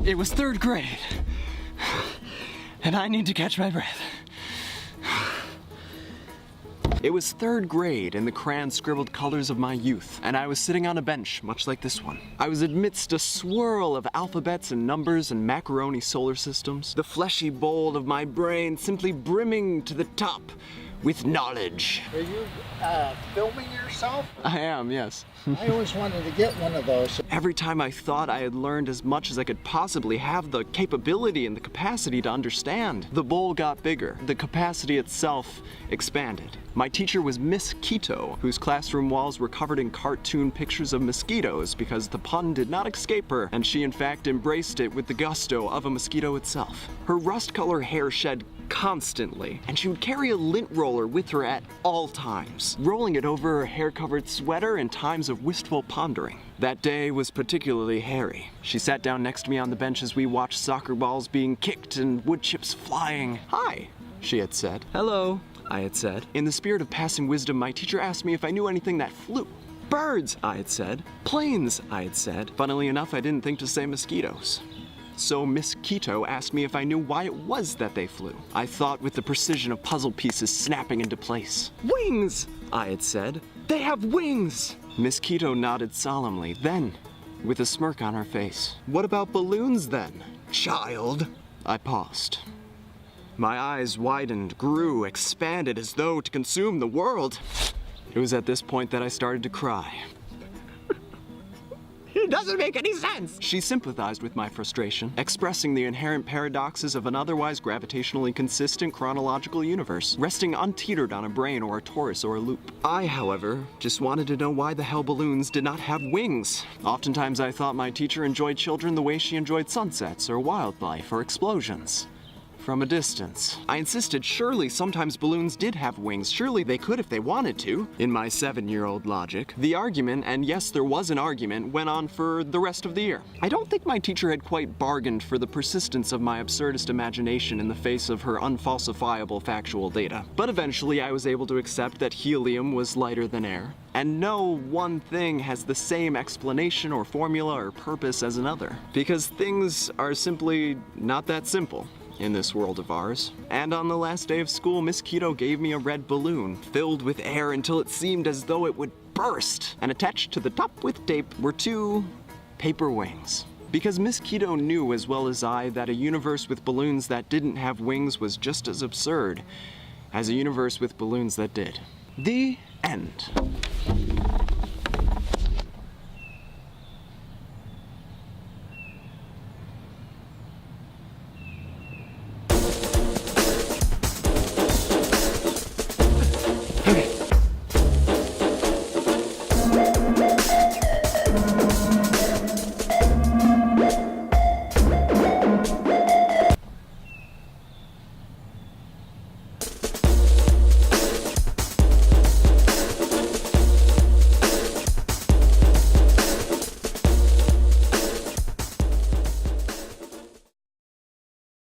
It was 3rd grade, and I need to catch my breath. It was 3rd grade in the crayon-scribbled colors of my youth, and I was sitting on a bench, much like this one. I was amidst a swirl of alphabets and numbers and macaroni solar systems, the fleshy bowl of my brain simply brimming to the top with knowledge. Are you filming yourself? I am, yes. I always wanted to get one of those. Every time I thought I had learned as much as I could possibly have the capability and the capacity to understand, the bowl got bigger. The capacity itself expanded. My teacher was Miss Keto, whose classroom walls were covered in cartoon pictures of mosquitoes because the pun did not escape her, and she in fact embraced it with the gusto of a mosquito itself. Her rust-colored hair shed constantly, and she would carry a lint roller with her at all times, rolling it over her hair-covered sweater in times of wistful pondering. That day was particularly hairy. She sat down next to me on the bench as we watched soccer balls being kicked and wood chips flying. "Hi," she had said. "Hello," I had said. In the spirit of passing wisdom, my teacher asked me if I knew anything that flew. "Birds," I had said. "Planes," I had said. Funnily enough, I didn't think to say mosquitoes. So Miss Keto asked me if I knew why it was that they flew. I thought with the precision of puzzle pieces snapping into place. "Wings," I had said. "They have wings." Miss Keto nodded solemnly, then, with a smirk on her face, "What about balloons then, child?" I paused. My eyes widened, grew, expanded as though to consume the world. It was at this point that I started to cry. "It doesn't make any sense!" She sympathized with my frustration, expressing the inherent paradoxes of an otherwise gravitationally consistent chronological universe, resting unteetered on a brain or a torus or a loop. I, however, just wanted to know why the hell balloons did not have wings. Oftentimes I thought my teacher enjoyed children the way she enjoyed sunsets or wildlife or explosions. From a distance. I insisted surely sometimes balloons did have wings. Surely they could if they wanted to, in my 7-year-old logic. The argument, and yes, there was an argument, went on for the rest of the year. I don't think my teacher had quite bargained for the persistence of my absurdist imagination in the face of her unfalsifiable factual data. But eventually I was able to accept that helium was lighter than air. And no one thing has the same explanation or formula or purpose as another. Because things are simply not that simple in this world of ours. And on the last day of school, Miss Keto gave me a red balloon filled with air until it seemed as though it would burst. And attached to the top with tape were 2 paper wings. Because Miss Keto knew as well as I that a universe with balloons that didn't have wings was just as absurd as a universe with balloons that did. The end.